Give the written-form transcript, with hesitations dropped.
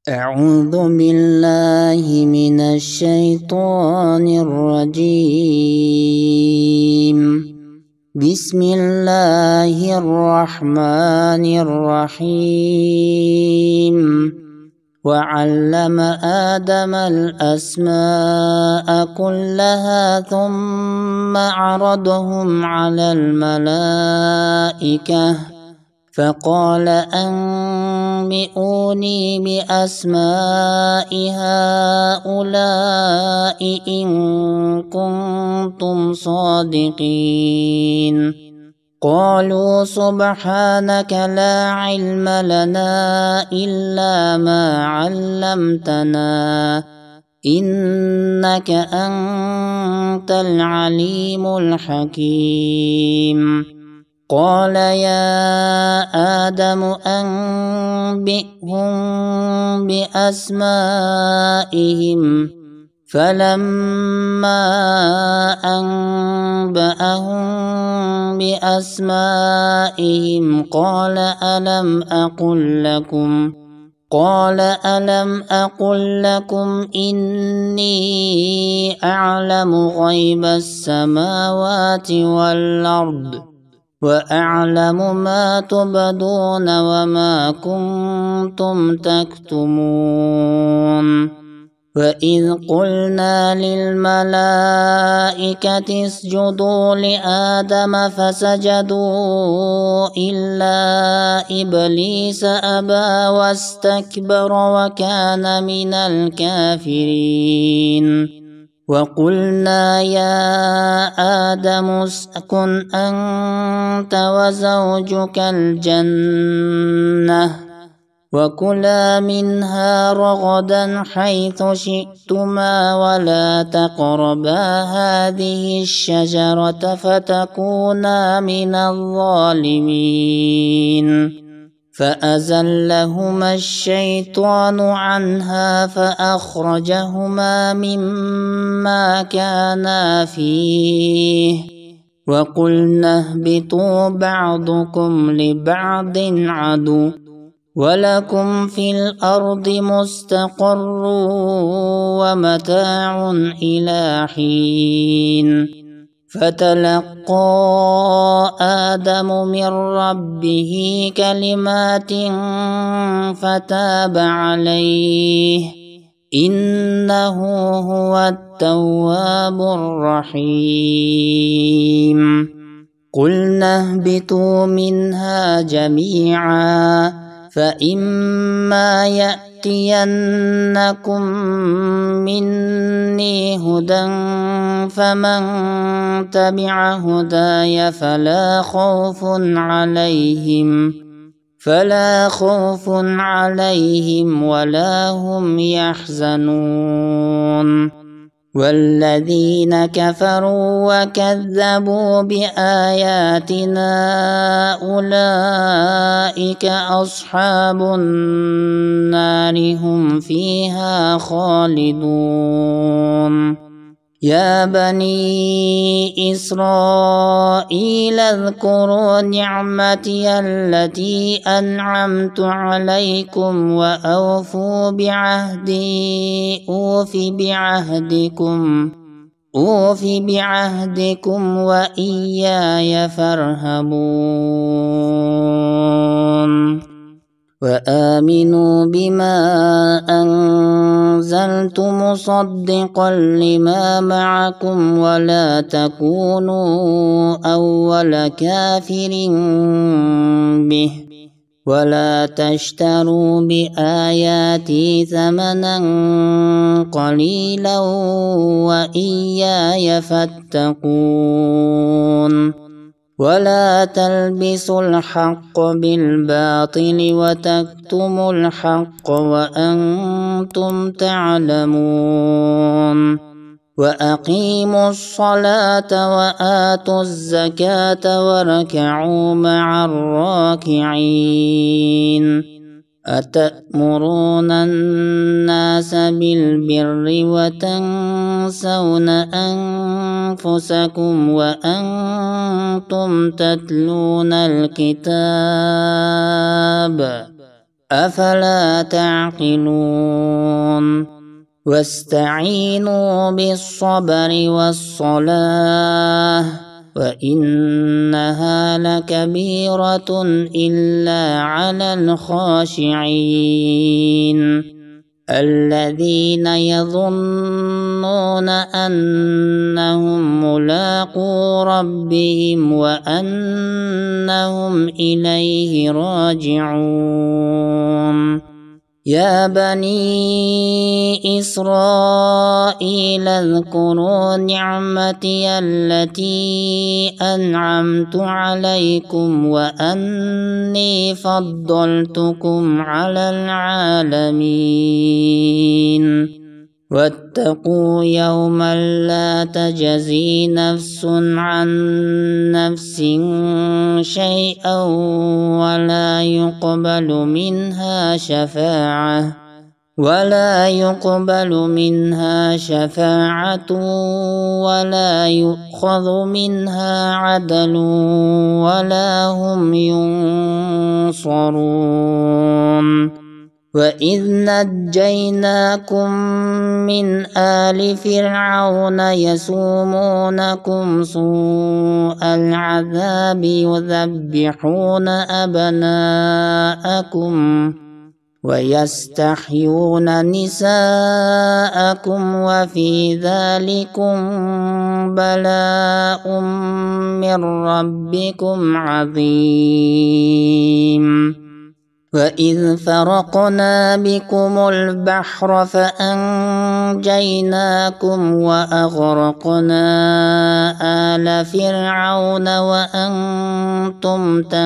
أعوذ بالله من الشيطان الرجيم. بسم الله الرحمن الرحيم. وعلم آدم الأسماء كلها ثم عرضهم على الملائكة فقال أنبئوني بأسماء هؤلاء إن كنتم صادقين. قالوا سبحانك لا علم لنا إلا ما علمتنا إنك أنت العليم الحكيم. قال يا آدم أنبئهم بأسمائهم فلما أنبأهم بأسمائهم قال ألم أقل لكم إني أعلم غيب السماوات والأرض وأعلم ما تبدون وما كنتم تكتمون. وإذ قلنا للملائكة اسجدوا لآدم فسجدوا إلا إبليس أبى واستكبر وكان من الكافرين. وقلنا يا آدم اسكن أنت وزوجك الجنة وكلا منها رغدا حيث شئتما ولا تقربا هذه الشجرة فتكونا من الظالمين. فأزلهما الشيطان عنها فأخرجهما مما كانا فيه وقلنا اهبطوا بعضكم لبعض عدو ولكم في الأرض مستقر ومتاع إلى حين. فتلقى آدم من ربه كلمات فتاب عليه إنه هو التواب الرحيم. قلنا اهبطوا منها جميعا فإما يأتينكم مني هدى فمن تبع هداي فلا خوف عليهم ولا هم يحزنون. والذين كفروا وكذبوا بآياتنا أولئك أصحاب النار هم فيها خالدون. يا بني إسرائيل اذكروا نعمتي التي أنعمت عليكم وأوفوا بعهدي أوف بعهدكم وإياي فارهبون. وآمنوا بما أنزلت مصدقا لما معكم ولا تكونوا أول كافر به ولا تشتروا بآياتي ثمنا قليلا وإياي فاتقون. ولا تلبسوا الحق بالباطل وتكتموا الحق وأنتم تعلمون. وأقيموا الصلاة وآتوا الزكاة واركعوا مع الراكعين. أتأمرون الناس بالبر وتنسون أنفسكم وأنتم تتلون الكتاب أفلا تعقلون واستعينوا بالصبر والصلاة وإنها لكبيرة إلا على الخاشعين الذين يظنون أنهم ملاقو ربهم وأنهم إليه راجعون يا بني إسرائيل اذكروا نعمتي التي أنعمت عليكم وأني فضلتكم على العالمين واتقوا يوما لا تجزي نفس عن نفس شيئا ولا يقبل منها شفاعة ولا يؤخذ منها عدل ولا هم ينصرون وإذ نجيناكم من آل فرعون يسومونكم سوء العذاب يذبحون أبناءكم ويستحيون نساءكم وفي ذلكم بلاء من ربكم عظيم وإذ فرقنا بكم البحر فأنجيناكم وأغرقنا آل فرعون وأنتم تنظرون